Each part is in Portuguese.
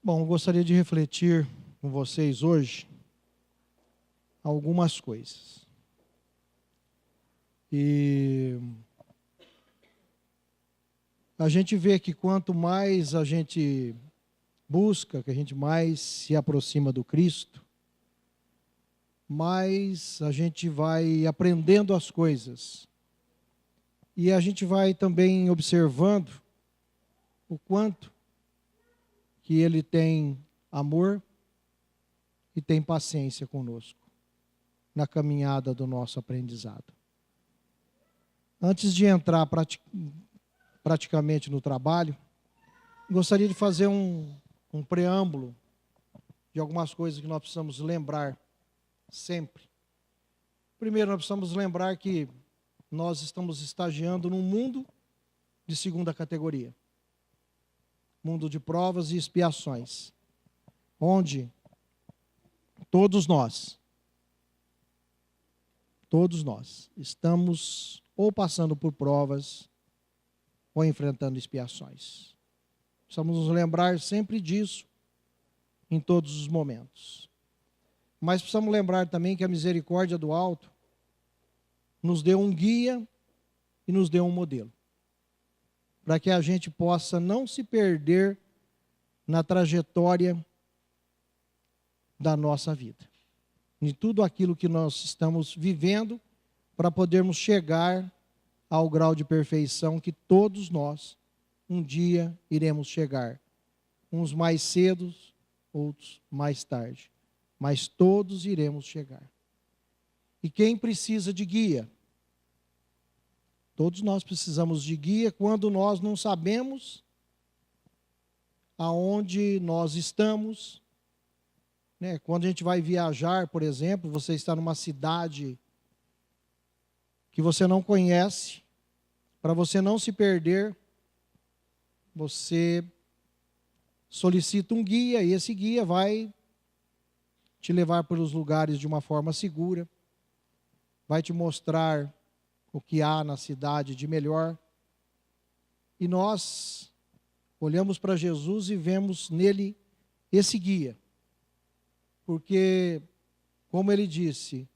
Bom, eu gostaria de refletir com vocês hoje algumas coisas. E a gente vê que quanto mais a gente busca, que a gente mais se aproxima do Cristo, mais a gente vai aprendendo as coisas. E a gente vai também observando o quanto que Ele tem amor e tem paciência conosco na caminhada do nosso aprendizado. Antes de entrar praticamente no trabalho, gostaria de fazer um preâmbulo de algumas coisas que nós precisamos lembrar sempre. Primeiro, nós precisamos lembrar que nós estamos estagiando num mundo de segunda categoria. Mundo de provas e expiações, onde todos nós estamos ou passando por provas ou enfrentando expiações. Precisamos nos lembrar sempre disso em todos os momentos. Mas precisamos lembrar também que a misericórdia do alto nos deu um guia e nos deu um modelo, para que a gente possa não se perder na trajetória da nossa vida, em tudo aquilo que nós estamos vivendo, para podermos chegar ao grau de perfeição que todos nós um dia iremos chegar, uns mais cedo, outros mais tarde, mas todos iremos chegar. E quem precisa de guia? Todos nós precisamos de guia quando nós não sabemos aonde nós estamos, né? Quando a gente vai viajar, por exemplo, você está numa cidade que você não conhece, para você não se perder, você solicita um guia e esse guia vai te levar pelos lugares de uma forma segura, vai te mostrar o que há na cidade de melhor. E nós olhamos para Jesus e vemos nele esse guia. Porque, como ele disse,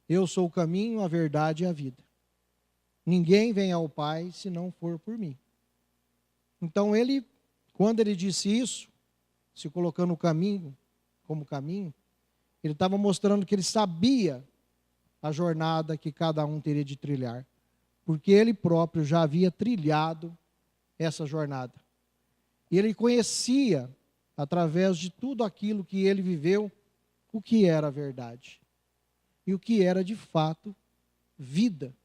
eu sou o caminho, a verdade e a vida. Ninguém vem ao Pai se não for por mim. Então ele, quando ele disse isso, se colocando o caminho como caminho, ele estava mostrando que ele sabia a jornada que cada um teria de trilhar, porque ele próprio já havia trilhado essa jornada. E ele conhecia, através de tudo aquilo que ele viveu, o que era a verdade. E o que era, de fato, vida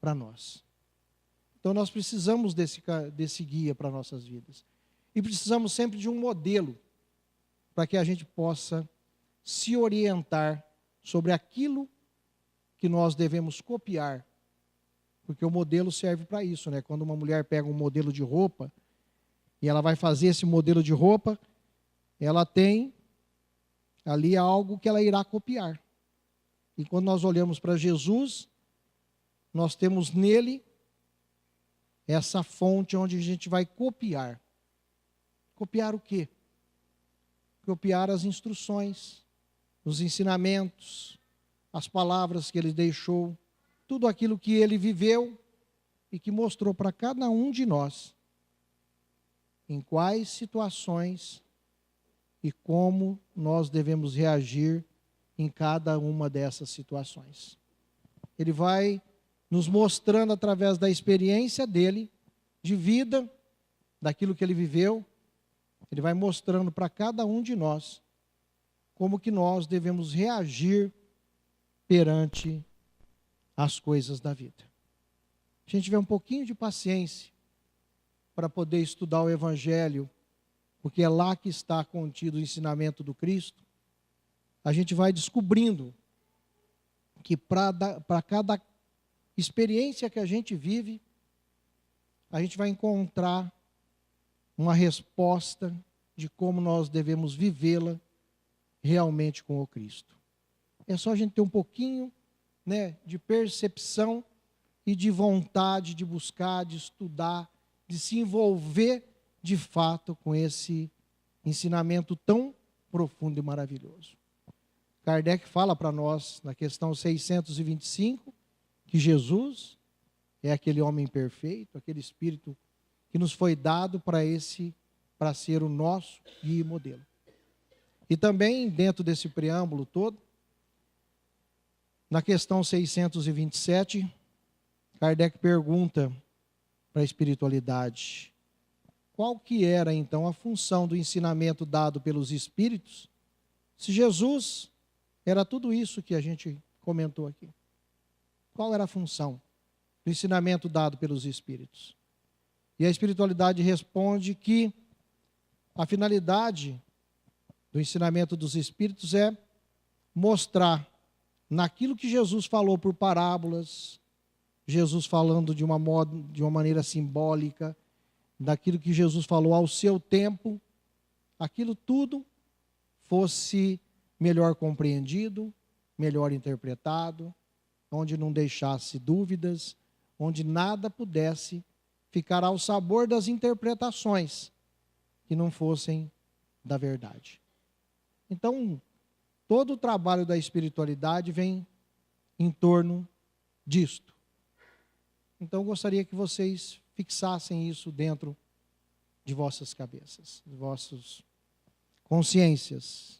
para nós. Então nós precisamos desse guia para nossas vidas. E precisamos sempre de um modelo, para que a gente possa se orientar sobre aquilo que nós devemos copiar, porque o modelo serve para isso, né? Quando uma mulher pega um modelo de roupa e ela vai fazer esse modelo de roupa, ela tem ali algo que ela irá copiar. E quando nós olhamos para Jesus, nós temos nele essa fonte onde a gente vai copiar. Copiar o quê? Copiar as instruções, os ensinamentos, as palavras que ele deixou, tudo aquilo que ele viveu e que mostrou para cada um de nós em quais situações e como nós devemos reagir em cada uma dessas situações. Ele vai nos mostrando através da experiência dele, de vida, daquilo que ele viveu, ele vai mostrando para cada um de nós como que nós devemos reagir perante as coisas da vida. Se a gente tiver um pouquinho de paciência para poder estudar o Evangelho, porque é lá que está contido o ensinamento do Cristo, a gente vai descobrindo que para cada experiência que a gente vive, a gente vai encontrar uma resposta de como nós devemos vivê-la realmente com o Cristo. É só a gente ter um pouquinho, né, de percepção e de vontade de buscar, de estudar, de se envolver de fato com esse ensinamento tão profundo e maravilhoso. Kardec fala para nós, na questão 625, que Jesus é aquele homem perfeito, aquele Espírito que nos foi dado para ser o nosso guia e modelo. E também, dentro desse preâmbulo todo, na questão 627, Kardec pergunta para a espiritualidade: qual que era então a função do ensinamento dado pelos Espíritos, se Jesus era tudo isso que a gente comentou aqui? Qual era a função do ensinamento dado pelos Espíritos? E a espiritualidade responde que a finalidade do ensinamento dos Espíritos é mostrar naquilo que Jesus falou por parábolas, Jesus falando de uma maneira simbólica, daquilo que Jesus falou ao seu tempo, aquilo tudo fosse melhor compreendido, melhor interpretado, onde não deixasse dúvidas, onde nada pudesse ficar ao sabor das interpretações que não fossem da verdade. Então, todo o trabalho da espiritualidade vem em torno disto. Então, eu gostaria que vocês fixassem isso dentro de vossas cabeças, de vossas consciências.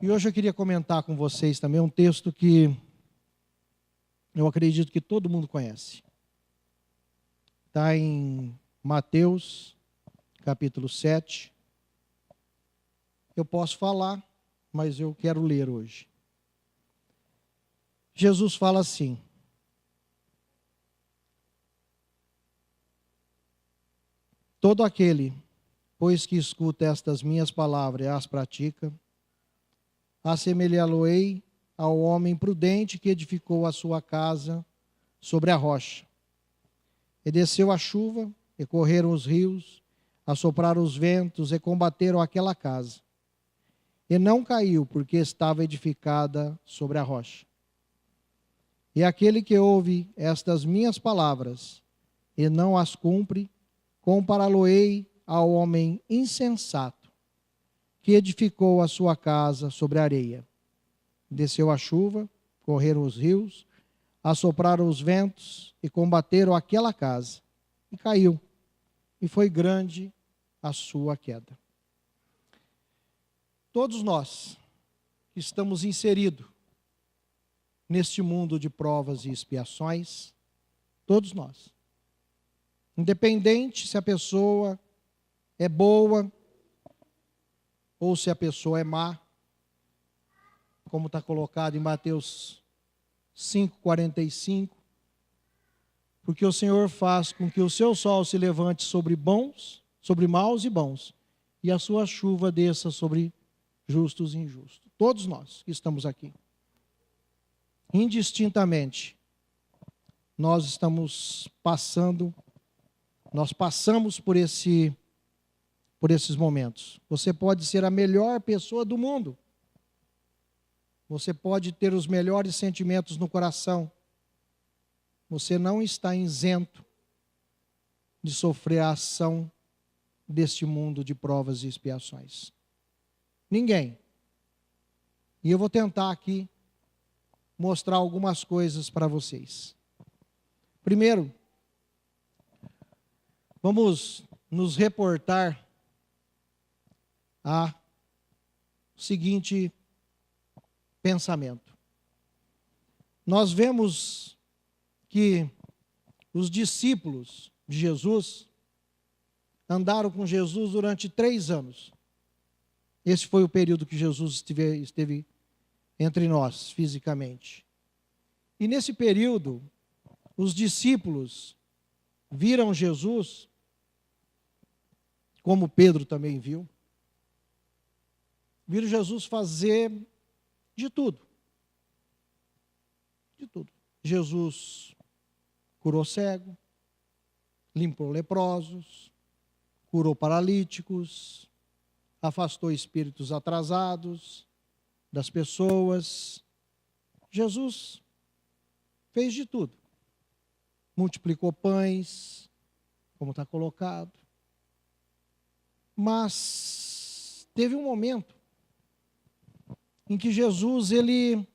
E hoje eu queria comentar com vocês também um texto que eu acredito que todo mundo conhece. Está em Mateus, capítulo 7. Eu posso falar, mas eu quero ler hoje. Jesus fala assim: todo aquele, pois que escuta estas minhas palavras e as pratica, assemelhá-lo-ei ao homem prudente que edificou a sua casa sobre a rocha. E desceu a chuva, e correram os rios, assopraram os ventos, e combateram aquela casa. E não caiu, porque estava edificada sobre a rocha. E aquele que ouve estas minhas palavras, e não as cumpre, compará-lo-ei ao homem insensato, que edificou a sua casa sobre a areia. Desceu a chuva, correram os rios, assopraram os ventos e combateram aquela casa. E caiu, e foi grande a sua queda. Todos nós que estamos inseridos neste mundo de provas e expiações, todos nós, independente se a pessoa é boa ou se a pessoa é má, como está colocado em Mateus 5,45, porque o Senhor faz com que o seu sol se levante sobre maus e bons, e a sua chuva desça sobre justos e injustos. Todos nós que estamos aqui, indistintamente, nós passamos por esses momentos. Você pode ser a melhor pessoa do mundo, você pode ter os melhores sentimentos no coração, você não está isento de sofrer a ação deste mundo de provas e expiações. Ninguém. E eu vou tentar aqui mostrar algumas coisas para vocês. Primeiro, vamos nos reportar a seguinte pensamento. Nós vemos que os discípulos de Jesus andaram com Jesus durante 3 anos. Esse foi o período que Jesus esteve entre nós, fisicamente. E nesse período, os discípulos viram Jesus, como Pedro também viu, viram Jesus fazer de tudo. De tudo. Jesus curou cego, limpou leprosos, curou paralíticos, afastou espíritos atrasados das pessoas. Jesus fez de tudo. Multiplicou pães, como está colocado. Mas Teve um momento em que Jesus, ele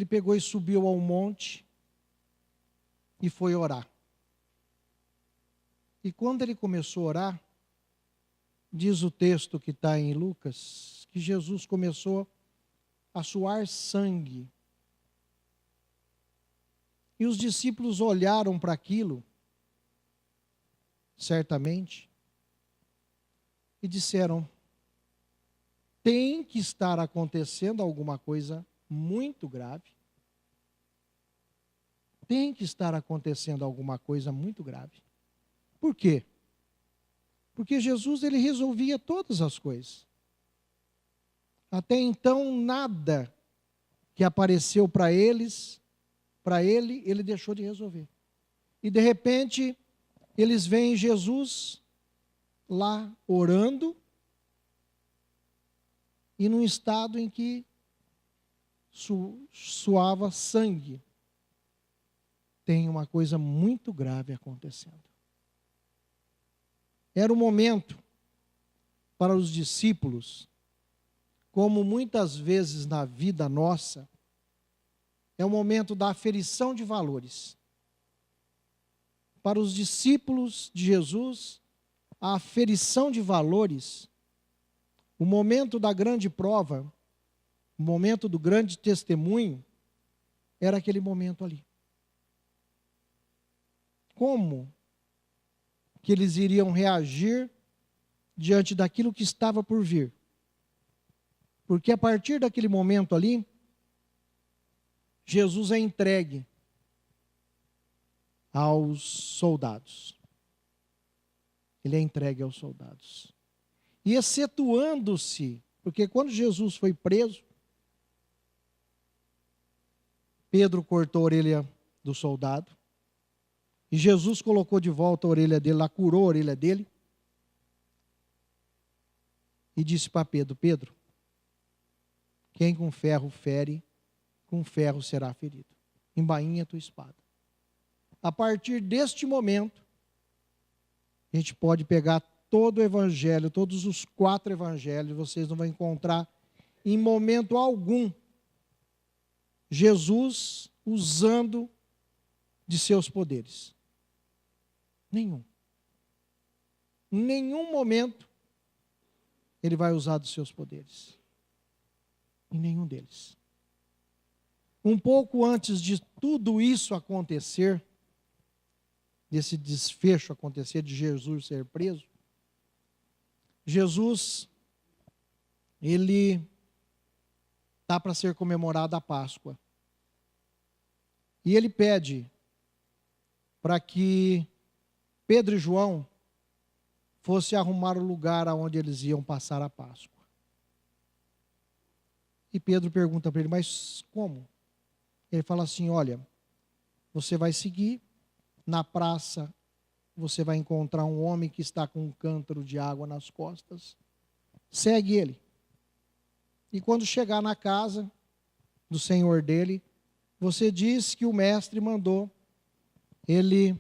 pegou e subiu ao monte e foi orar. E quando ele começou a orar, diz o texto que está em Lucas, que Jesus começou a suar sangue. E os discípulos olharam para aquilo, certamente, e disseram: tem que estar acontecendo alguma coisa muito grave. Tem que estar acontecendo alguma coisa muito grave. Por quê? Porque Jesus, ele resolvia todas as coisas. Até então, nada que apareceu para ele, ele deixou de resolver. E de repente, eles veem Jesus lá orando, e num estado em que suava sangue. Tem uma coisa muito grave acontecendo. Era o momento para os discípulos, como muitas vezes na vida nossa, é o momento da aferição de valores. Para os discípulos de Jesus, a aferição de valores, o momento da grande prova, o momento do grande testemunho, era aquele momento ali. Como que eles iriam reagir diante daquilo que estava por vir? Porque a partir daquele momento ali, Jesus é entregue aos soldados. Ele é entregue aos soldados. E excetuando-se, porque quando Jesus foi preso, Pedro cortou a orelha do soldado, e Jesus colocou de volta a orelha dele, lá curou a orelha dele, e disse para Pedro: Pedro, quem com ferro fere, com ferro será ferido. Embainha a tua espada. A partir deste momento, a gente pode pegar todo o evangelho, todos os 4 evangelhos, vocês não vão encontrar em momento algum Jesus usando de seus poderes. Nenhum. Em nenhum momento ele vai usar dos seus poderes. Em nenhum deles. Um pouco antes de tudo isso acontecer, desse desfecho acontecer, de Jesus ser preso, Jesus, ele está para ser comemorada a Páscoa. E ele pede para que Pedro e João fossem arrumar o lugar onde eles iam passar a Páscoa. E Pedro pergunta para ele: mas como? Ele fala assim: olha, você vai seguir, na praça você vai encontrar um homem que está com um cântaro de água nas costas, segue ele. E quando chegar na casa do senhor dele, você diz que o mestre mandou ele,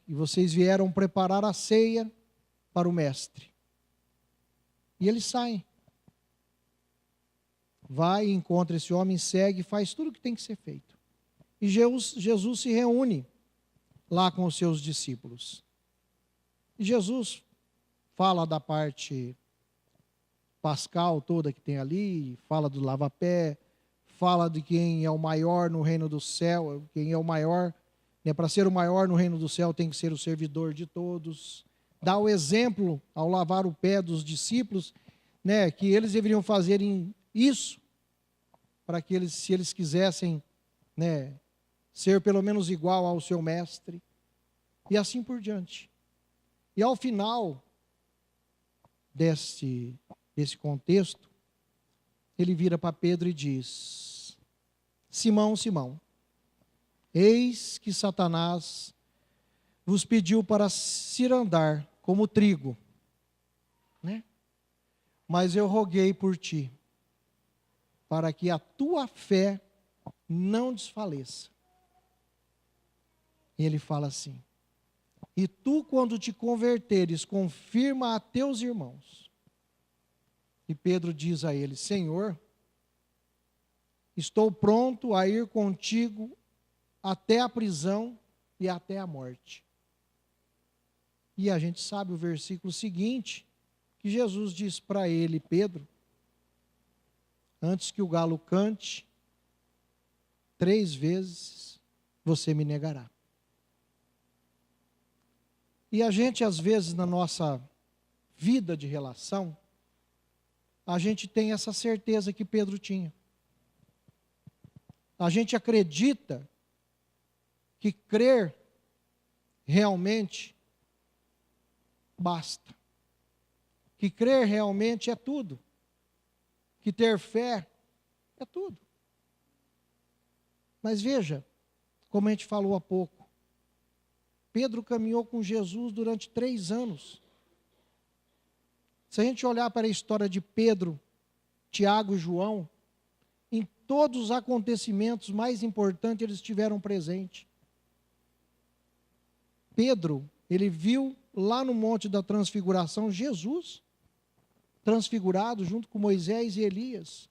e vocês vieram preparar a ceia para o mestre. E eles saem. Vai, encontra esse homem, segue, faz tudo o que tem que ser feito. E Jesus se reúne lá com os seus discípulos. E Jesus fala da parte pascal toda que tem ali, fala do lava-pé, fala de quem é o maior no reino do céu, quem é o maior, para ser o maior no reino do céu tem que ser o servidor de todos. Dá o exemplo ao lavar o pé dos discípulos, que eles deveriam fazer isso, para que eles, se eles quisessem, ser pelo menos igual ao seu mestre, e assim por diante. E ao final desse contexto, ele vira para Pedro e diz: Simão, Simão, eis que Satanás vos pediu para cirandar como trigo, mas eu roguei por ti, para que a tua fé não desfaleça. E ele fala assim: E tu, quando te converteres, confirma a teus irmãos. E Pedro diz a ele: Senhor, estou pronto a ir contigo até a prisão e até a morte. E a gente sabe o versículo seguinte, que Jesus diz para ele: Pedro, antes que o galo cante, 3 vezes você me negará. E a gente, às vezes, na nossa vida de relação, a gente tem essa certeza que Pedro tinha. A gente acredita que crer realmente basta. Que crer realmente é tudo. Que ter fé é tudo. Mas veja, como a gente falou há pouco, Pedro caminhou com Jesus durante 3 anos. Se a gente olhar para a história de Pedro, Tiago e João, em todos os acontecimentos mais importantes eles estiveram presentes. Pedro, ele viu lá no Monte da Transfiguração Jesus transfigurado junto com Moisés e Elias.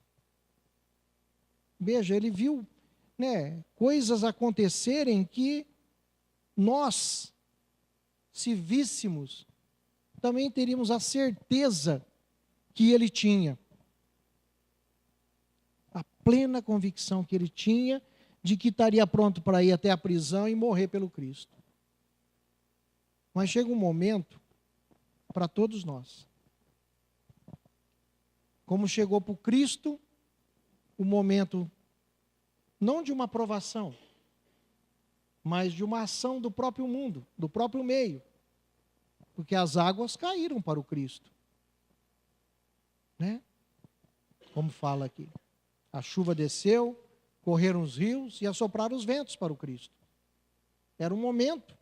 Veja, ele viu, coisas acontecerem que nós, se víssemos, também teríamos a certeza que ele tinha. A plena convicção que ele tinha de que estaria pronto para ir até a prisão e morrer pelo Cristo. Mas chega um momento, para todos nós, como chegou para o Cristo, o momento, não de uma provação, mas de uma ação do próprio mundo, do próprio meio. Porque as águas caíram para o Cristo. Como fala aqui. A chuva desceu, correram os rios e assopraram os ventos para o Cristo. Era um momento.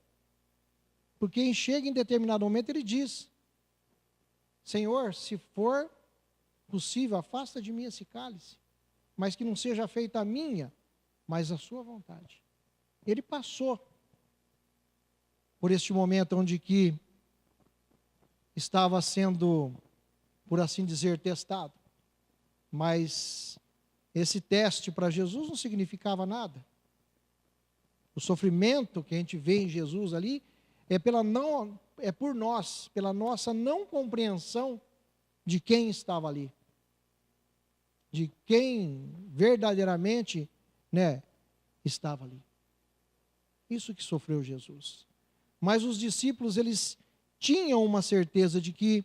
Porque chega em determinado momento, ele diz: Senhor, se for possível, afasta de mim esse cálice, mas que não seja feita a minha, mas a sua vontade. Ele passou por este momento onde que estava sendo, por assim dizer, testado. Mas esse teste para Jesus não significava nada. O sofrimento que a gente vê em Jesus ali é por nós, pela nossa não compreensão de quem estava ali. De quem verdadeiramente, estava ali. Isso que sofreu Jesus. Mas os discípulos, eles tinham uma certeza de que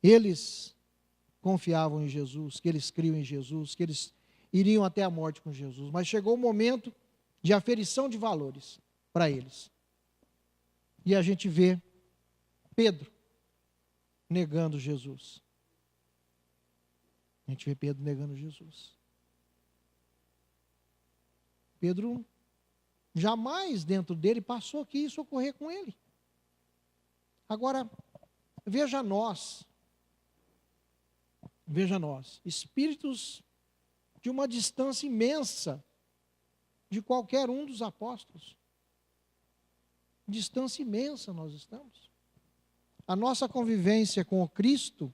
eles confiavam em Jesus, que eles criam em Jesus, que eles iriam até a morte com Jesus. Mas chegou o momento de aferição de valores para eles. E a gente vê Pedro negando Jesus. A gente vê Pedro negando Jesus. Pedro, jamais dentro dele passou que isso ocorrer com ele. Agora, veja nós, espíritos de uma distância imensa de qualquer um dos apóstolos. Distância imensa nós estamos. A nossa convivência com o Cristo,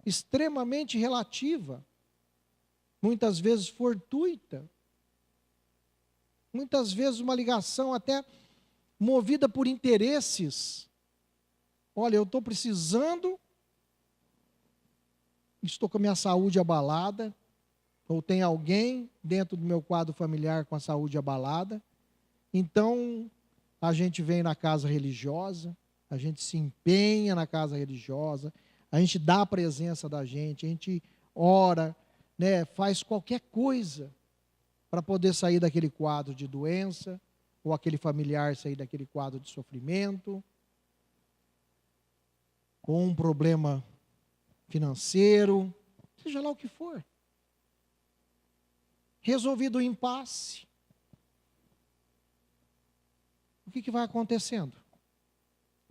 extremamente relativa, muitas vezes fortuita, muitas vezes uma ligação até movida por interesses. Olha, eu estou precisando, estou com a minha saúde abalada, ou tem alguém dentro do meu quadro familiar com a saúde abalada, então a gente vem na casa religiosa, a gente se empenha na casa religiosa, a gente dá a presença da gente, a gente ora, faz qualquer coisa para poder sair daquele quadro de doença, ou aquele familiar sair daquele quadro de sofrimento, ou um problema financeiro, seja lá o que for. Resolvido o impasse, o que vai acontecendo?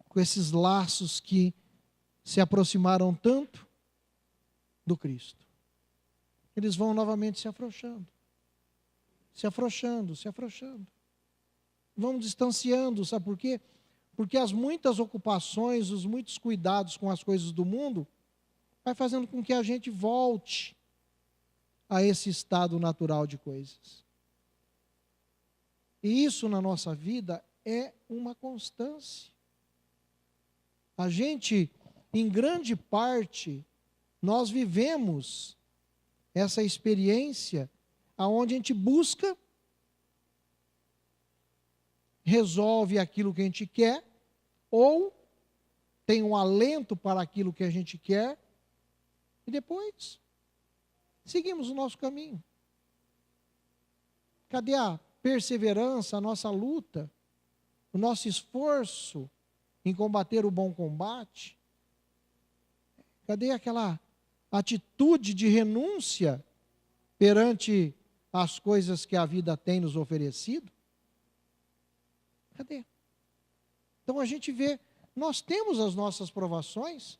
Com esses laços que se aproximaram tanto do Cristo. Eles vão novamente se afrouxando. Se afrouxando, se afrouxando. vamos distanciando, sabe por quê? Porque as muitas ocupações, os muitos cuidados com as coisas do mundo, vai fazendo com que a gente volte a esse estado natural de coisas. E isso na nossa vida é uma constância. A gente, em grande parte, nós vivemos essa experiência aonde a gente busca, resolve aquilo que a gente quer, ou tem um alento para aquilo que a gente quer, e depois seguimos o nosso caminho. Cadê a perseverança, a nossa luta, o nosso esforço em combater o bom combate? Cadê aquela atitude de renúncia perante as coisas que a vida tem nos oferecido? Cadê? Então a gente vê, nós temos as nossas provações,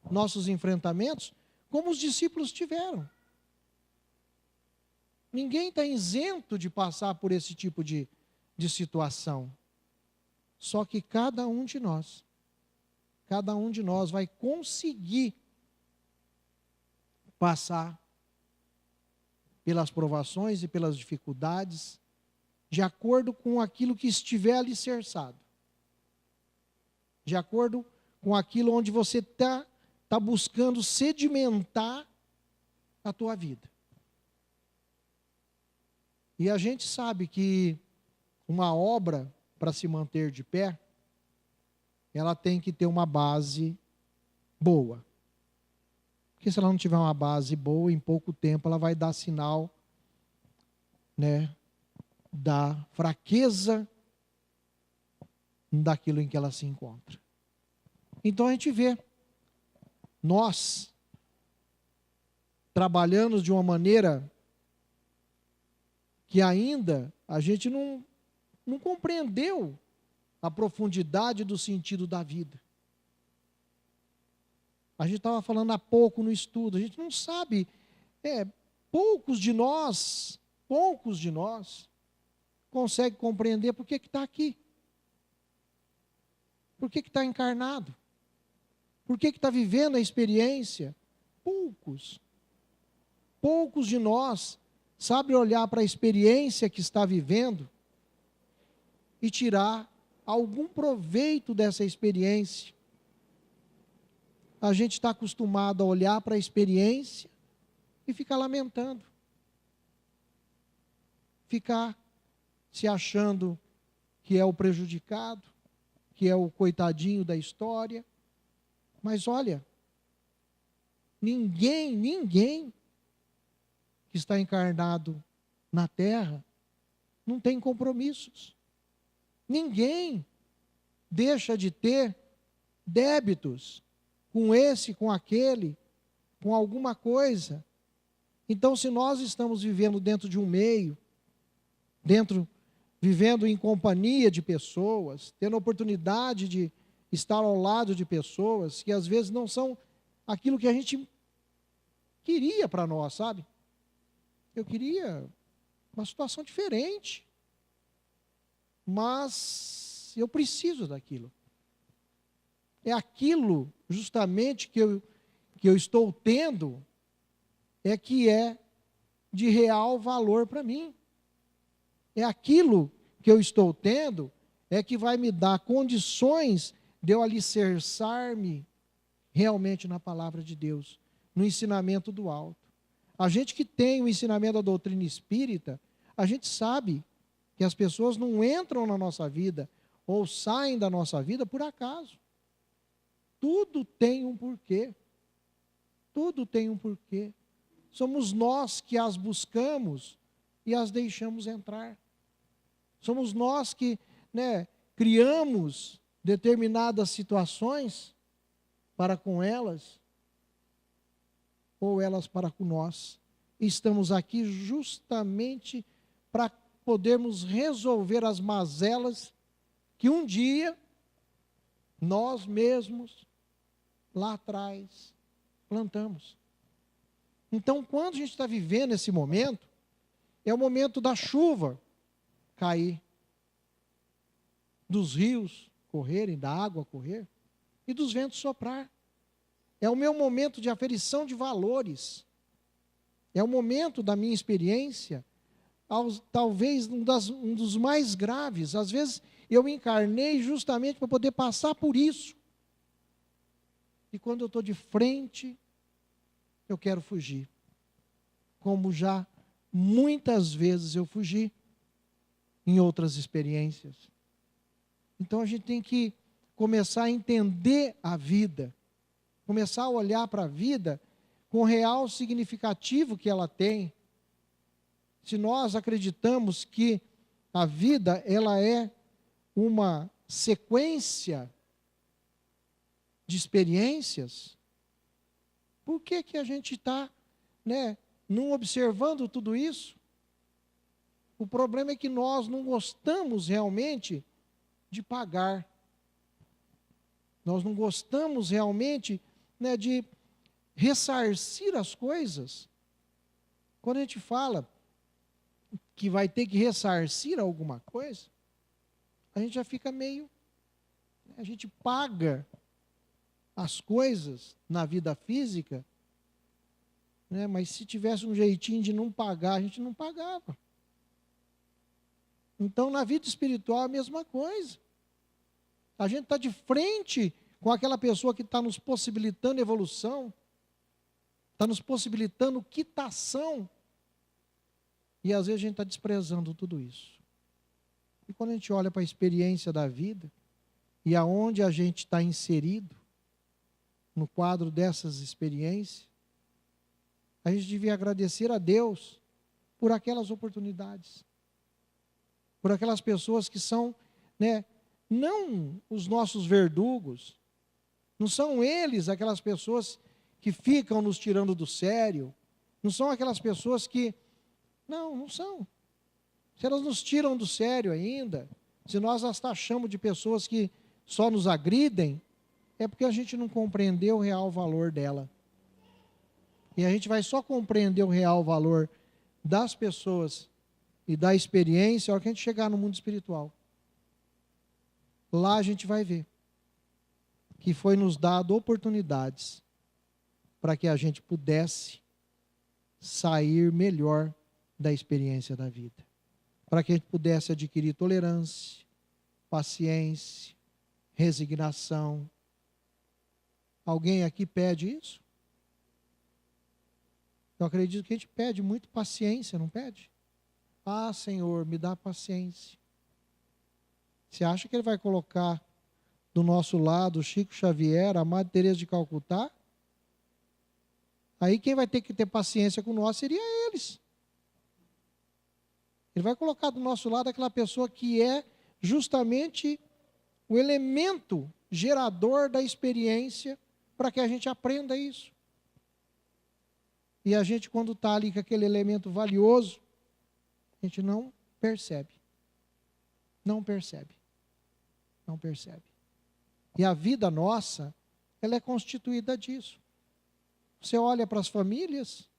nossos enfrentamentos, como os discípulos tiveram. Ninguém está isento de passar por esse tipo de situação. Só que cada um de nós vai conseguir passar pelas provações e pelas dificuldades, de acordo com aquilo que estiver alicerçado. De acordo com aquilo onde você está buscando sedimentar a tua vida. E a gente sabe que uma obra, para se manter de pé, ela tem que ter uma base boa. Porque se ela não tiver uma base boa, em pouco tempo ela vai dar sinal, da fraqueza daquilo em que ela se encontra. Então a gente vê, nós trabalhando de uma maneira que ainda a gente não compreendeu a profundidade do sentido da vida. A gente estava falando há pouco no estudo, a gente não sabe, poucos de nós conseguem compreender por que está aqui. Por que está encarnado? Por que está vivendo a experiência? Poucos de nós sabem olhar para a experiência que está vivendo e tirar algum proveito dessa experiência. A gente está acostumado a olhar para a experiência e ficar lamentando. Ficar se achando que é o prejudicado, que é o coitadinho da história. Mas olha, ninguém que está encarnado na terra não tem compromissos. Ninguém deixa de ter débitos com esse, com aquele, com alguma coisa. Então, se nós estamos vivendo dentro de um meio, vivendo em companhia de pessoas, tendo a oportunidade de estar ao lado de pessoas que às vezes não são aquilo que a gente queria para nós, sabe? Eu queria uma situação diferente, mas eu preciso daquilo. É aquilo justamente que eu estou tendo, que é de real valor para mim. É aquilo que eu estou tendo, que vai me dar condições de eu alicerçar-me realmente na palavra de Deus, no ensinamento do alto. A gente que tem o ensinamento da doutrina espírita, a gente sabe que as pessoas não entram na nossa vida ou saem da nossa vida por acaso. Tudo tem um porquê. Tudo tem um porquê. Somos nós que as buscamos e as deixamos entrar. Somos nós que, criamos determinadas situações para com elas, ou elas para com nós. Estamos aqui justamente para podermos resolver as mazelas que um dia nós mesmos, lá atrás, plantamos. Então, quando a gente está vivendo esse momento, é o momento da chuva cair. dos rios correrem, da água correr e dos ventos soprar. É o meu momento de aferição de valores. É o momento da minha experiência, talvez um dos mais graves. Às vezes eu encarnei justamente para poder passar por isso. E quando eu estou de frente, eu quero fugir. Como já muitas vezes eu fugi em outras experiências. Então a gente tem que começar a entender a vida, começar a olhar para a vida com o real significativo que ela tem. Se nós acreditamos que a vida ela é uma sequência de experiências, por que que a gente está, não observando tudo isso? O problema é que nós não gostamos realmente de pagar. Nós não gostamos realmente, de ressarcir as coisas. Quando a gente fala que vai ter que ressarcir alguma coisa, a gente já fica meio... A gente paga as coisas na vida física, mas se tivesse um jeitinho de não pagar, a gente não pagava. Então, na vida espiritual é a mesma coisa. A gente está de frente com aquela pessoa que está nos possibilitando evolução, está nos possibilitando quitação, e às vezes a gente está desprezando tudo isso. E quando a gente olha para a experiência da vida, e aonde a gente está inserido, no quadro dessas experiências, a gente devia agradecer a Deus por aquelas oportunidades, por aquelas pessoas que são, não os nossos verdugos, não são eles aquelas pessoas que ficam nos tirando do sério, não são aquelas pessoas que, não são. Se elas nos tiram do sério ainda, se nós as taxamos de pessoas que só nos agridem, é porque a gente não compreendeu o real valor dela. E a gente vai só compreender o real valor das pessoas e da experiência a hora que a gente chegar no mundo espiritual. Lá a gente vai ver que foi nos dado oportunidades para que a gente pudesse sair melhor da experiência da vida. Para que a gente pudesse adquirir tolerância, paciência, resignação. Alguém aqui pede isso? Eu acredito que a gente pede muito paciência, não pede? Ah, Senhor, me dá paciência. Você acha que Ele vai colocar do nosso lado Chico Xavier, a Madre Teresa de Calcutá? Aí quem vai ter que ter paciência com nós seria eles. Ele vai colocar do nosso lado aquela pessoa que é justamente o elemento gerador da experiência para que a gente aprenda isso. E a gente, quando está ali com aquele elemento valioso, a gente não percebe. Não percebe. Não percebe. E a vida nossa, ela é constituída disso. Você olha para as famílias,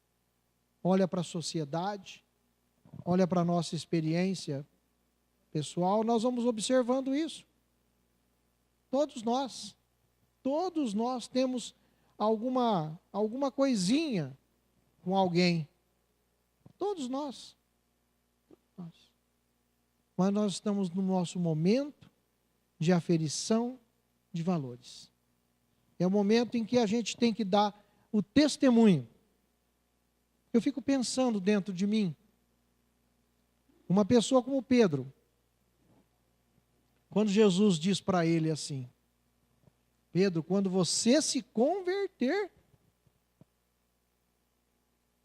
olha para a sociedade, olha para a nossa experiência pessoal, nós vamos observando isso. Todos nós temos alguma coisinha com alguém. Todos nós. Mas nós estamos no nosso momento de aferição de valores. É o momento em que a gente tem que dar o testemunho. Eu fico pensando dentro de mim, uma pessoa como Pedro, quando Jesus diz para ele assim: Pedro, quando você se converter,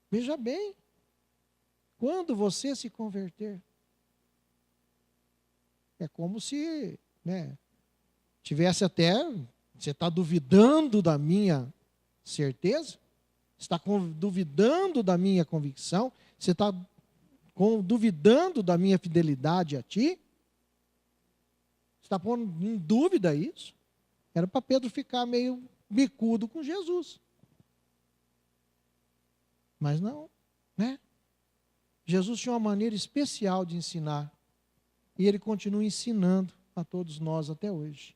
veja bem, quando você se converter, é como se, tivesse até, você está duvidando da minha certeza, está duvidando da minha convicção, você está duvidando da minha fidelidade a ti, está pondo em dúvida isso? Era para Pedro ficar meio bicudo com Jesus. Mas não, Jesus tinha uma maneira especial de ensinar. E ele continua ensinando a todos nós até hoje.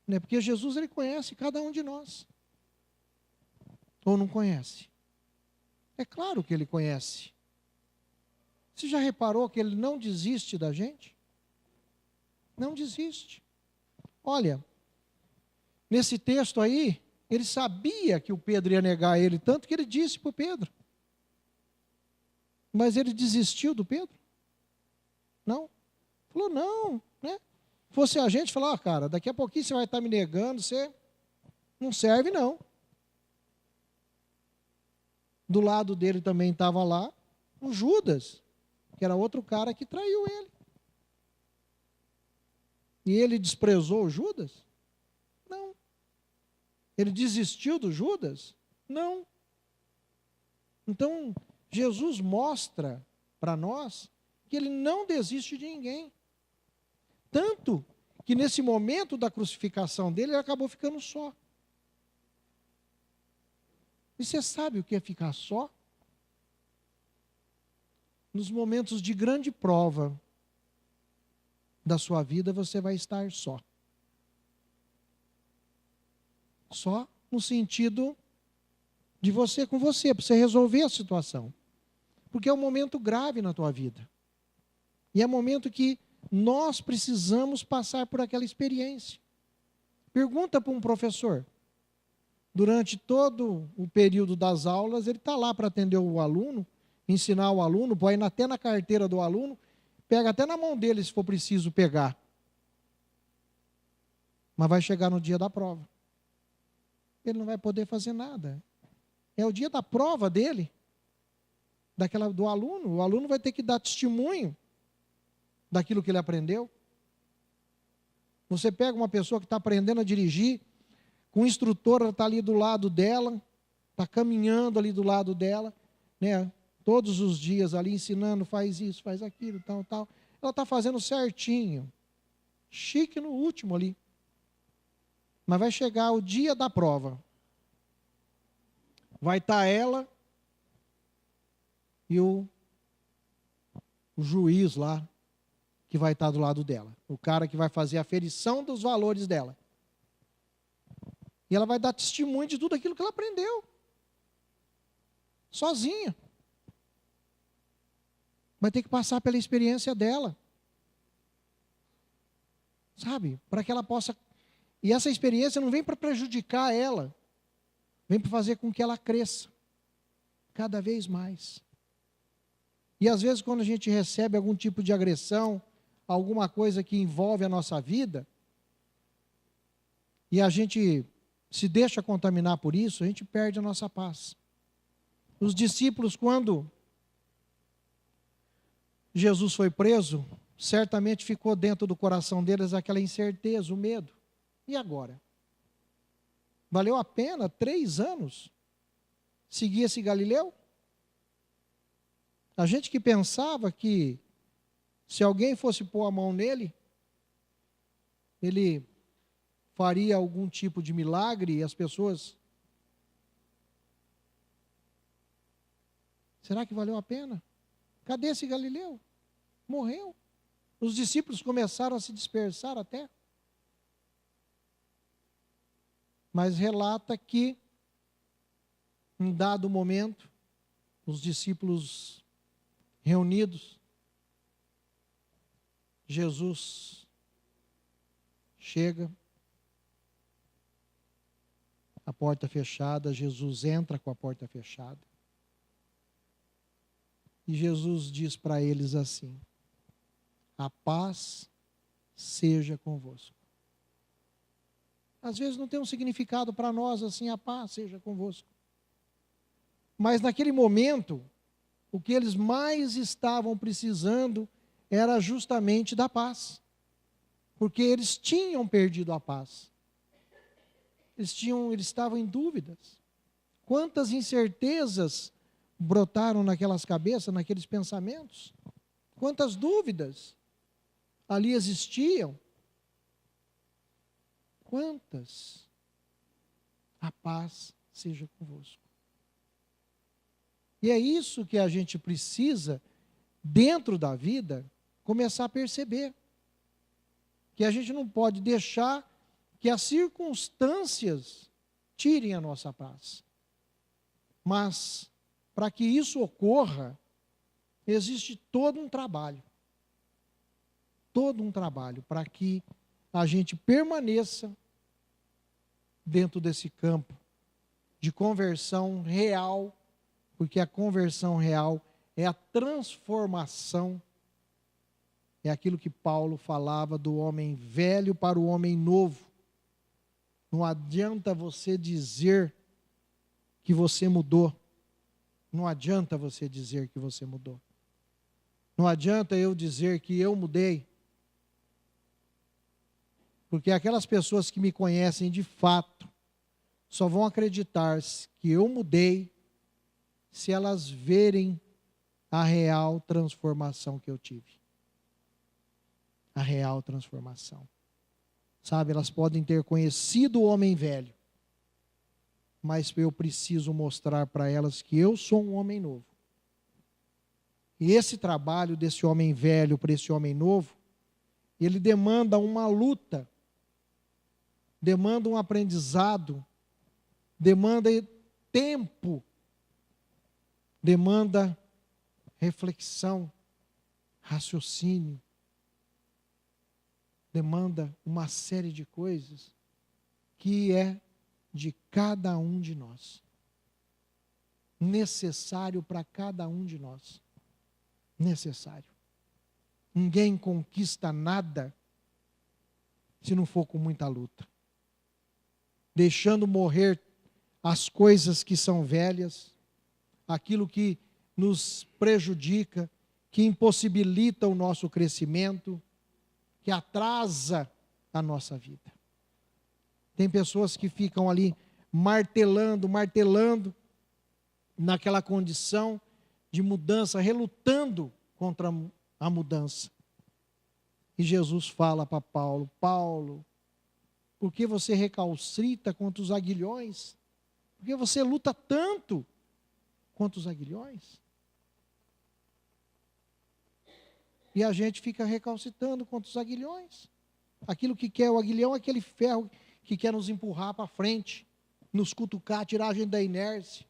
Né? Porque Jesus, ele conhece cada um de nós. Ou não conhece? É claro que ele conhece. Você já reparou que ele não desiste da gente? Não desiste. Olha, nesse texto aí, ele sabia que o Pedro ia negar ele, tanto que ele disse para o Pedro. Mas ele desistiu do Pedro? Não. Falou, não, né? Fosse a gente falar, cara, daqui a pouquinho você vai estar me negando, você não serve não. Do lado dele também estava lá o Judas, que era outro cara que traiu ele. E ele desprezou o Judas? Não. Ele desistiu do Judas? Não. Então, Jesus mostra para nós que ele não desiste de ninguém. Tanto que nesse momento da crucificação dele, ele acabou ficando só. E você sabe o que é ficar só? Nos momentos de grande prova da sua vida, você vai estar só. Só no sentido de você com você, para você resolver a situação. Porque é um momento grave na tua vida. E é um momento que nós precisamos passar por aquela experiência. Pergunta para um professor. Durante todo o período das aulas, ele está lá para atender o aluno, ensinar o aluno, põe até na carteira do aluno, pega até na mão dele se for preciso pegar. Mas vai chegar no dia da prova. Ele não vai poder fazer nada. É o dia da prova dele, do aluno. O aluno vai ter que dar testemunho daquilo que ele aprendeu. Você pega uma pessoa que está aprendendo a dirigir, com o instrutor, ela está ali do lado dela, está caminhando ali do lado dela, né? Todos os dias ali ensinando, faz isso, faz aquilo, tal, tal. Ela está fazendo certinho, chique no último ali. Mas vai chegar o dia da prova. Vai estar ela e o juiz lá, que vai estar do lado dela. O cara que vai fazer a aferição dos valores dela. E ela vai dar testemunho de tudo aquilo que ela aprendeu. Sozinha. Vai ter que passar pela experiência dela. Sabe? Para que ela possa... E essa experiência não vem para prejudicar ela. Vem para fazer com que ela cresça. Cada vez mais. E às vezes quando a gente recebe algum tipo de agressão, alguma coisa que envolve a nossa vida, e a gente se deixa contaminar por isso, a gente perde a nossa paz. Os discípulos, quando Jesus foi preso, certamente ficou dentro do coração deles aquela incerteza, o medo. E agora? Valeu a pena 3 anos seguir esse Galileu? A gente que pensava que se alguém fosse pôr a mão nele, ele faria algum tipo de milagre e as pessoas... Será que valeu a pena? Cadê esse Galileu? Morreu. Os discípulos começaram a se dispersar até. Mas relata que, em dado momento, os discípulos reunidos, Jesus chega, a porta fechada, Jesus entra com a porta fechada. E Jesus diz para eles assim: a paz seja convosco. Às vezes não tem um significado para nós assim, a paz seja convosco. Mas naquele momento, o que eles mais estavam precisando era justamente da paz. Porque eles tinham perdido a paz. Eles estavam em dúvidas. Quantas incertezas brotaram naquelas cabeças, naqueles pensamentos? Quantas dúvidas ali existiam? Quantas? A paz seja convosco. E é isso que a gente precisa, dentro da vida, começar a perceber. que a gente não pode deixar que as circunstâncias tirem a nossa paz. Mas, para que isso ocorra, existe todo um trabalho para que a gente permaneça dentro desse campo de conversão real, porque a conversão real é a transformação, é aquilo que Paulo falava do homem velho para o homem novo. Não adianta você dizer que você mudou. Não adianta você dizer que você mudou. Não adianta eu dizer que eu mudei. Porque aquelas pessoas que me conhecem de fato só vão acreditar que eu mudei se elas verem a real transformação que eu tive. A real transformação. Sabe, elas podem ter conhecido o homem velho, mas eu preciso mostrar para elas que eu sou um homem novo. E esse trabalho desse homem velho para esse homem novo, ele demanda uma luta, demanda um aprendizado, demanda tempo, demanda reflexão, raciocínio, demanda uma série de coisas que é de cada um de nós. Necessário para cada um de nós. Necessário. Ninguém conquista nada se não for com muita luta. Deixando morrer as coisas que são velhas, aquilo que nos prejudica, que impossibilita o nosso crescimento, que atrasa a nossa vida. Tem pessoas que ficam ali martelando naquela condição de mudança, relutando contra a mudança. E Jesus fala para Paulo: Paulo, por que você recalcita contra os aguilhões? Por que você luta tanto contra os aguilhões? E a gente fica recalcitando contra os aguilhões. Aquilo que quer o aguilhão é aquele ferro que quer nos empurrar para frente, nos cutucar, tirar a gente da inércia,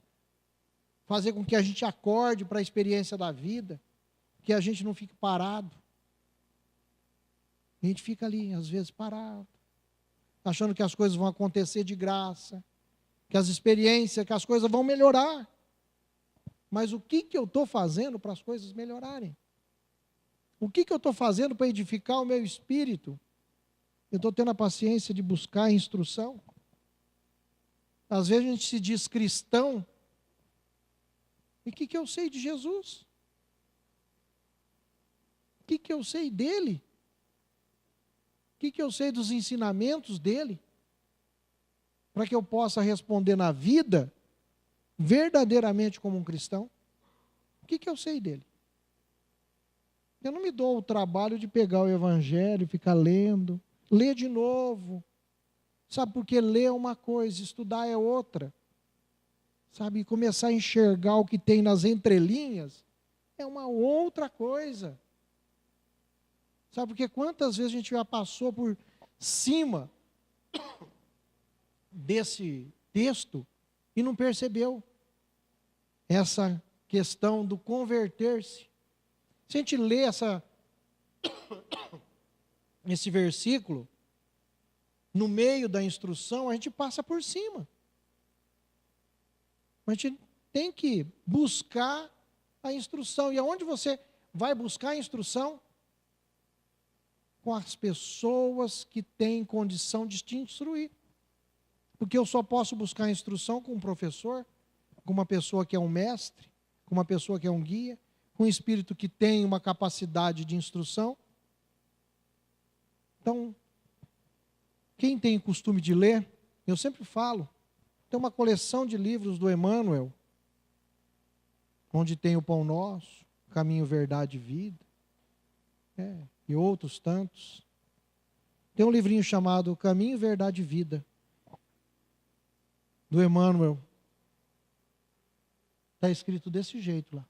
fazer com que a gente acorde para a experiência da vida, que a gente não fique parado. A gente fica ali, às vezes, parado, achando que as coisas vão acontecer de graça, que as experiências, que as coisas vão melhorar. Mas o que eu estou fazendo para as coisas melhorarem? O que eu estou fazendo para edificar o meu espírito? Eu estou tendo a paciência de buscar a instrução? Às vezes a gente se diz cristão. E o que eu sei de Jesus? O que eu sei dele? O que eu sei dos ensinamentos dele? Para que eu possa responder na vida verdadeiramente como um cristão? O que eu sei dele? Eu não me dou o trabalho de pegar o evangelho, ficar lendo, ler de novo. Sabe, porque ler é uma coisa, estudar é outra. Sabe, começar a enxergar o que tem nas entrelinhas é uma outra coisa. Sabe, porque quantas vezes a gente já passou por cima desse texto e não percebeu essa questão do converter-se. Se a gente lê esse versículo, no meio da instrução, a gente passa por cima. A gente tem que buscar a instrução. E aonde você vai buscar a instrução? Com as pessoas que têm condição de te instruir. Porque eu só posso buscar a instrução com um professor, com uma pessoa que é um mestre, com uma pessoa que é um guia, com um espírito que tem uma capacidade de instrução. Então, quem tem costume de ler, eu sempre falo, tem uma coleção de livros do Emmanuel, onde tem o Pão Nosso, Caminho, Verdade e Vida, e outros tantos. Tem um livrinho chamado Caminho, Verdade e Vida, do Emmanuel. Está escrito desse jeito lá.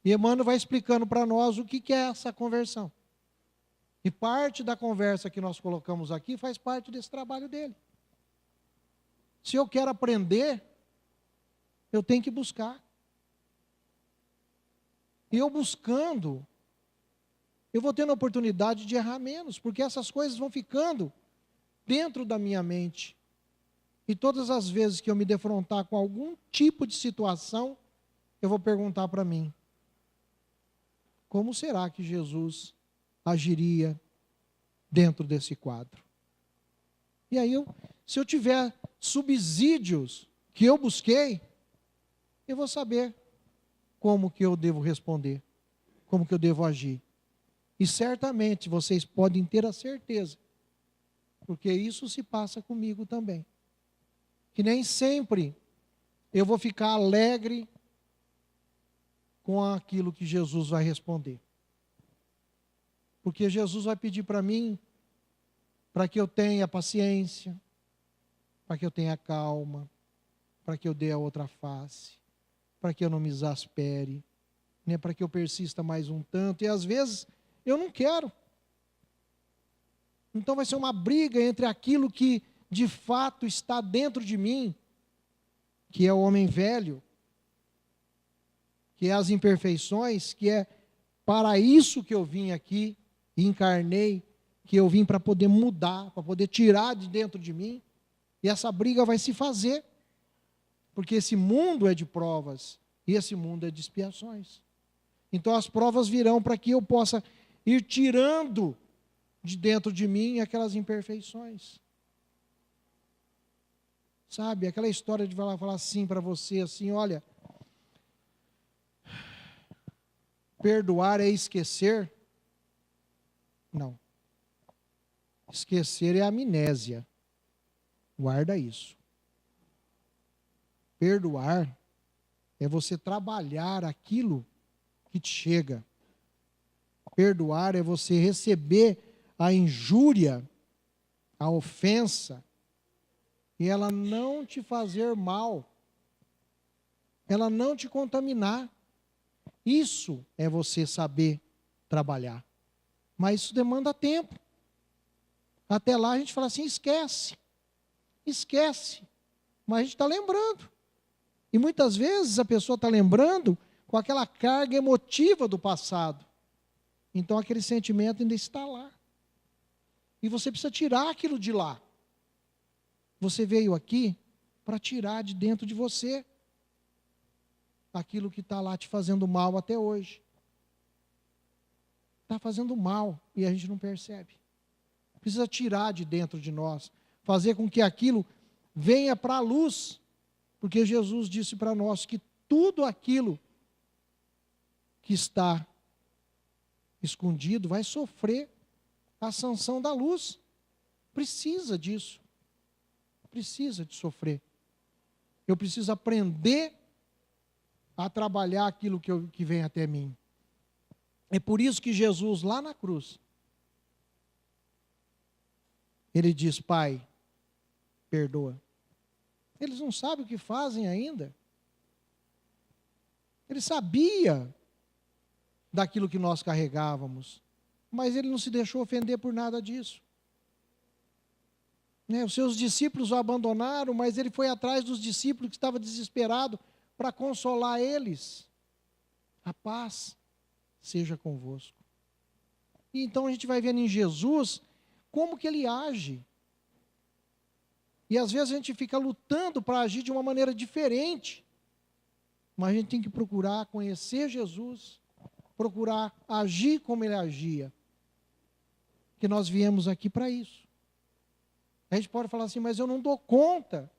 E Emmanuel vai explicando para nós o que é essa conversão. E parte da conversa que nós colocamos aqui faz parte desse trabalho dele. Se eu quero aprender, eu tenho que buscar. E eu buscando, eu vou tendo a oportunidade de errar menos, porque essas coisas vão ficando dentro da minha mente. E todas as vezes que eu me defrontar com algum tipo de situação, eu vou perguntar para mim: como será que Jesus agiria dentro desse quadro? E aí, se eu tiver subsídios que eu busquei, eu vou saber como que eu devo responder, como que eu devo agir. E certamente vocês podem ter a certeza, porque isso se passa comigo também, que nem sempre eu vou ficar alegre com aquilo que Jesus vai responder. Porque Jesus vai pedir para mim, para que eu tenha paciência, para que eu tenha calma, para que eu dê a outra face, para que eu não me exaspere, né, para que eu persista mais um tanto. E às vezes eu não quero. Então vai ser uma briga entre aquilo que de fato está dentro de mim, que é o homem velho, que é as imperfeições, que é para isso que eu vim aqui e encarnei, que eu vim para poder mudar, para poder tirar de dentro de mim. E essa briga vai se fazer, porque esse mundo é de provas e esse mundo é de expiações. Então as provas virão para que eu possa ir tirando de dentro de mim aquelas imperfeições. Sabe, aquela história de falar assim para você, assim, olha, perdoar é esquecer? Não. Esquecer é amnésia. Guarda isso. Perdoar é você trabalhar aquilo que te chega. Perdoar é você receber a injúria, a ofensa, e ela não te fazer mal, ela não te contaminar. Isso é você saber trabalhar. Mas isso demanda tempo. Até lá a gente fala assim, esquece. Mas a gente está lembrando. E muitas vezes a pessoa está lembrando com aquela carga emotiva do passado. Então aquele sentimento ainda está lá. E você precisa tirar aquilo de lá. Você veio aqui para tirar de dentro de você aquilo que está lá te fazendo mal até hoje. Está fazendo mal e a gente não percebe. Precisa tirar de dentro de nós, fazer com que aquilo venha para a luz, porque Jesus disse para nós que tudo aquilo que está escondido vai sofrer a sanção da luz. Precisa disso. Precisa de sofrer. Eu preciso aprender a trabalhar aquilo que vem até mim. É por isso que Jesus, lá na cruz, ele diz, Pai, perdoa. Eles não sabem o que fazem ainda. Ele sabia daquilo que nós carregávamos, mas ele não se deixou ofender por nada disso. Os seus discípulos o abandonaram, mas ele foi atrás dos discípulos que estavam desesperados para consolar eles. A paz seja convosco. E então a gente vai vendo em Jesus como que ele age. E às vezes a gente fica lutando para agir de uma maneira diferente. Mas a gente tem que procurar conhecer Jesus, procurar agir como ele agia. Que nós viemos aqui para isso. A gente pode falar assim, mas eu não dou conta.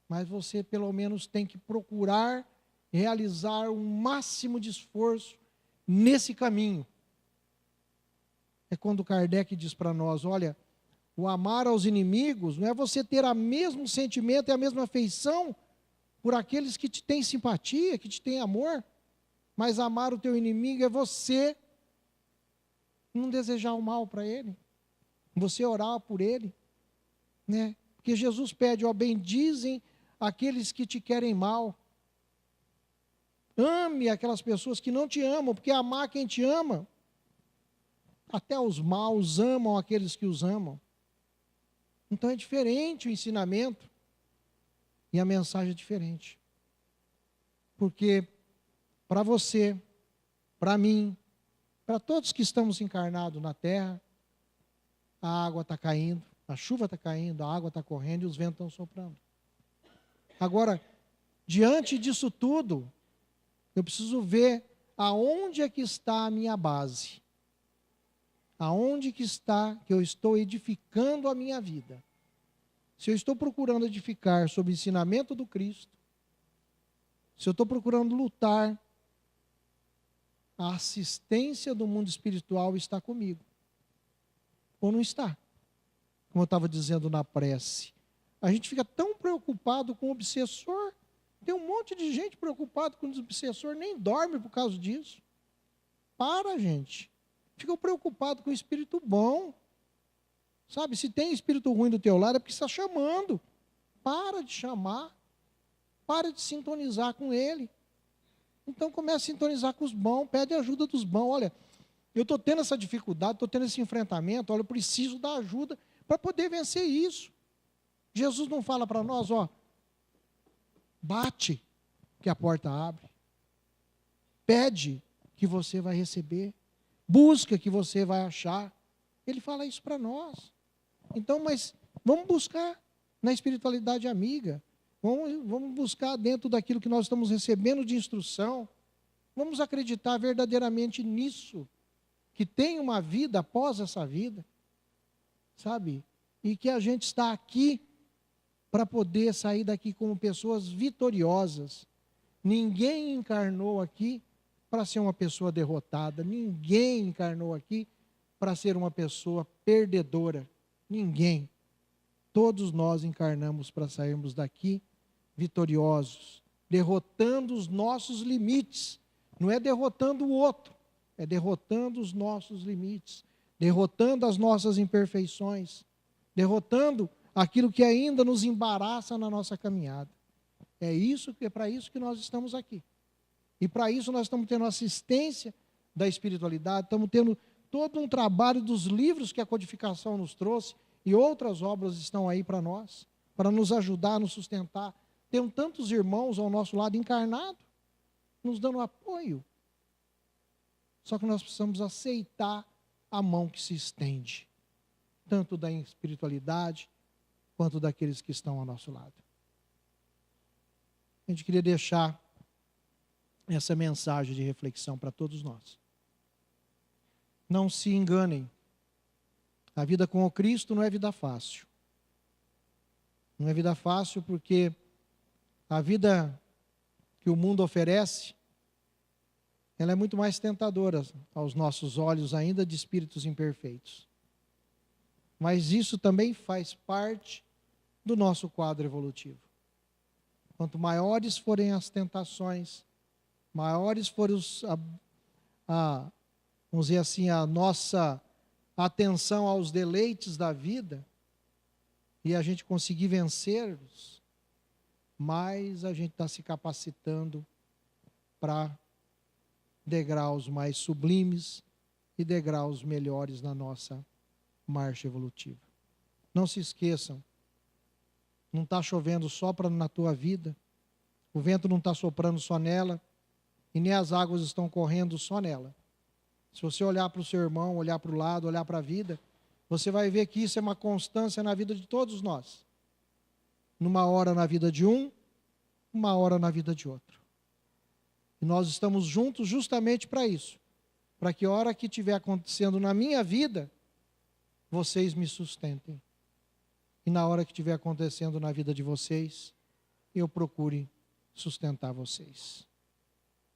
Mas você pelo menos tem que procurar realizar o máximo de esforço nesse caminho. É quando Kardec diz para nós, olha, o amar aos inimigos não é você ter o mesmo sentimento e a mesma afeição por aqueles que te têm simpatia, que te têm amor, mas amar o teu inimigo é você não desejar o mal para ele, você orar por ele, né? Porque Jesus pede, ó, bendizem aqueles que te querem mal. Ame aquelas pessoas que não te amam, porque amar quem te ama Até os maus amam aqueles que os amam. Então é diferente o ensinamento e a mensagem é diferente. Porque para você, para mim, para todos que estamos encarnados na terra, a água está caindo, a chuva está caindo, a água está correndo e os ventos estão soprando. Agora, diante disso tudo, eu preciso ver aonde é que está a minha base. Aonde que está que eu estou edificando a minha vida. Se eu estou procurando edificar sobre o ensinamento do Cristo, se eu estou procurando lutar, a assistência do mundo espiritual está comigo. Ou não está? Como eu estava dizendo na prece. A gente fica tão preocupado com o obsessor. Tem um monte de gente preocupada com o obsessor, nem dorme por causa disso. Para, gente. Fica preocupado com o espírito bom. Sabe, se tem espírito ruim do teu lado é porque está chamando. Para de chamar. Para de sintonizar com ele. Então comece a sintonizar com os bons, pede ajuda dos bons. Olha, eu estou tendo essa dificuldade, estou tendo esse enfrentamento, olha, eu preciso da ajuda para poder vencer isso. Jesus não fala para nós, ó, bate que a porta abre. Pede que você vai receber. Busca que você vai achar. Ele fala isso para nós. Então, mas vamos buscar na espiritualidade amiga. Vamos buscar dentro daquilo que nós estamos recebendo de instrução. Vamos acreditar verdadeiramente nisso. Que tem uma vida após essa vida. Sabe? E que a gente está aqui para poder sair daqui como pessoas vitoriosas. Ninguém encarnou aqui para ser uma pessoa derrotada. Ninguém encarnou aqui para ser uma pessoa perdedora. Ninguém. Todos nós encarnamos para sairmos daqui vitoriosos, derrotando os nossos limites. Não é derrotando o outro, é derrotando os nossos limites, derrotando as nossas imperfeições, derrotando aquilo que ainda nos embaraça na nossa caminhada. É para isso que nós estamos aqui. E para isso nós estamos tendo assistência da espiritualidade, estamos tendo todo um trabalho dos livros que a codificação nos trouxe, e outras obras estão aí para nós, para nos ajudar, nos sustentar. Tem tantos irmãos ao nosso lado encarnado, nos dando apoio. Só que nós precisamos aceitar a mão que se estende, tanto da espiritualidade, quanto daqueles que estão ao nosso lado. A gente queria deixar essa mensagem de reflexão para todos nós. Não se enganem. A vida com o Cristo não é vida fácil. Não é vida fácil porque a vida que o mundo oferece, ela é muito mais tentadora aos nossos olhos ainda de espíritos imperfeitos. Mas isso também faz parte do nosso quadro evolutivo. Quanto maiores forem as tentações, maiores forem vamos dizer assim, a nossa atenção aos deleites da vida, e a gente conseguir vencê-los, mais a gente está se capacitando para degraus mais sublimes e degraus melhores na nossa marcha evolutiva. Não se esqueçam, não está chovendo só na tua vida, o vento não está soprando só nela, e nem as águas estão correndo só nela. Se você olhar para o seu irmão, olhar para o lado, olhar para a vida, você vai ver que isso é uma constância na vida de todos nós. Numa hora na vida de um, uma hora na vida de outro. E nós estamos juntos justamente para isso. Para que a hora que estiver acontecendo na minha vida, vocês me sustentem. E na hora que estiver acontecendo na vida de vocês, eu procure sustentar vocês.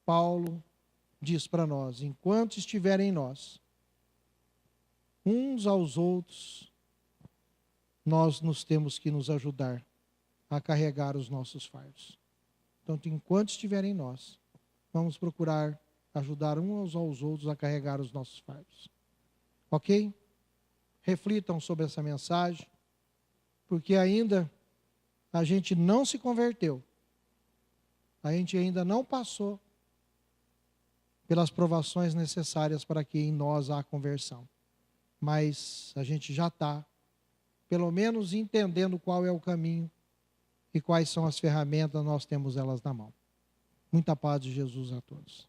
Paulo diz para nós, enquanto estiverem em nós, uns aos outros, nós nos temos que nos ajudar a carregar os nossos fardos. Então, enquanto estiverem em nós, vamos procurar ajudar uns aos outros a carregar os nossos fardos. Ok? Reflitam sobre essa mensagem, porque ainda a gente não se converteu, a gente ainda não passou pelas provações necessárias para que em nós há conversão. mas a gente já está, pelo menos, entendendo qual é o caminho e quais são as ferramentas, nós temos elas na mão. Muita paz de Jesus a todos.